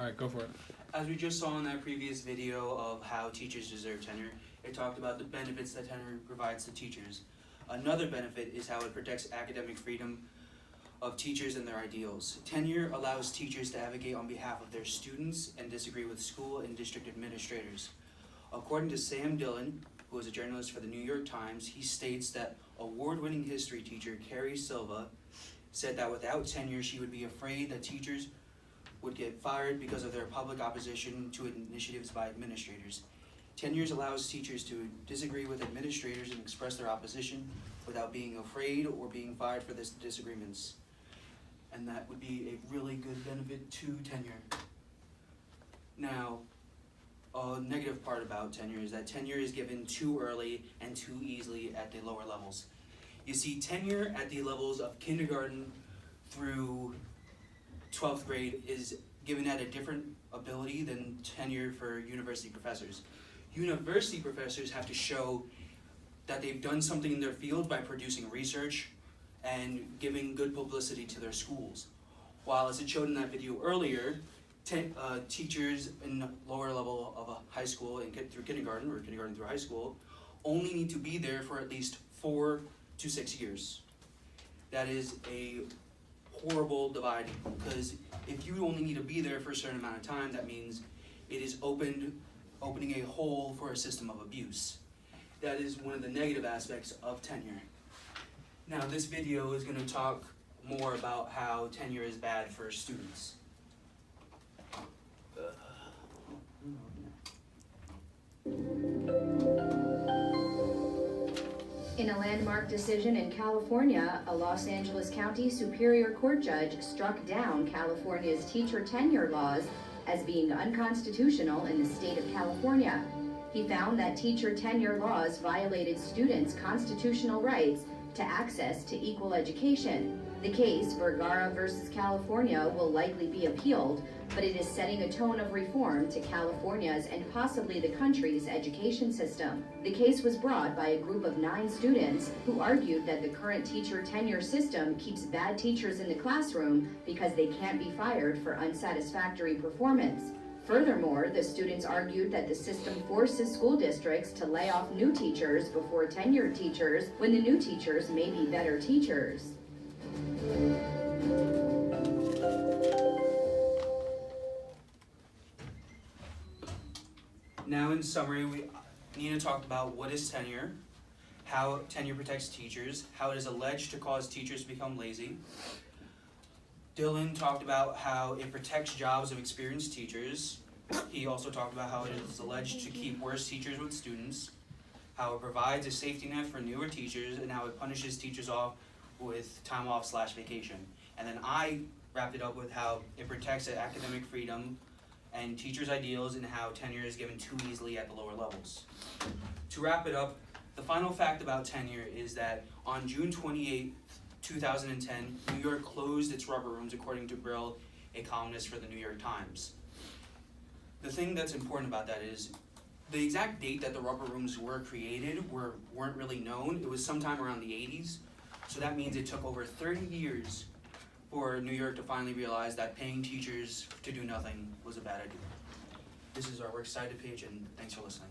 All right, go for it. As we just saw in that previous video of how teachers deserve tenure, it talked about the benefits that tenure provides to teachers. Another benefit is how it protects academic freedom of teachers and their ideals. Tenure allows teachers to advocate on behalf of their students and disagree with school and district administrators. According to Sam Dillon, who is a journalist for the New York Times, he states that award-winning history teacher Carrie Silva said that without tenure she would be afraid that teachers would get fired because of their public opposition to initiatives by administrators. Tenure allows teachers to disagree with administrators and express their opposition without being afraid or being fired for these disagreements. And that would be a really good benefit to tenure. Now, a negative part about tenure is that tenure is given too early and too easily at the lower levels. You see, tenure at the levels of kindergarten through 12th grade is given at a different ability than tenure for university professors. University professors have to show that they've done something in their field by producing research and giving good publicity to their schools. While, as it showed in that video earlier, teachers in lower level of a high school and through kindergarten or kindergarten through high school only need to be there for at least 4 to 6 years. That is a horrible divide, because if you only need to be there for a certain amount of time, that means it is opening a hole for a system of abuse. That is one of the negative aspects of tenure. Now, this video is going to talk more about how tenure is bad for students. In a landmark decision in California, a Los Angeles County Superior Court judge struck down California's teacher tenure laws as being unconstitutional in the state of California. He found that teacher tenure laws violated students' constitutional rights to access to equal education. The case, Vergara versus California, will likely be appealed, but it is setting a tone of reform to California's and possibly the country's education system. The case was brought by a group of 9 students who argued that the current teacher tenure system keeps bad teachers in the classroom because they can't be fired for unsatisfactory performance. Furthermore, the students argued that the system forces school districts to lay off new teachers before tenured teachers when the new teachers may be better teachers. Now, in summary, Nina talked about what is tenure, how tenure protects teachers, how it is alleged to cause teachers to become lazy. Dylan talked about how it protects jobs of experienced teachers. He also talked about how it is alleged to keep worse teachers with students, how it provides a safety net for newer teachers, and how it punishes teachers off with time off / vacation. And then I wrapped it up with how it protects academic freedom and teachers' ideals, and how tenure is given too easily at the lower levels. To wrap it up, the final fact about tenure is that on June 28, 2010, New York closed its rubber rooms, according to Brill, a columnist for the New York Times. The thing that's important about that is the exact date that the rubber rooms were created weren't really known. It was sometime around the 80s, so that means it took over 30 years for New York to finally realize that paying teachers to do nothing was a bad idea. This is our works cited page, and thanks for listening.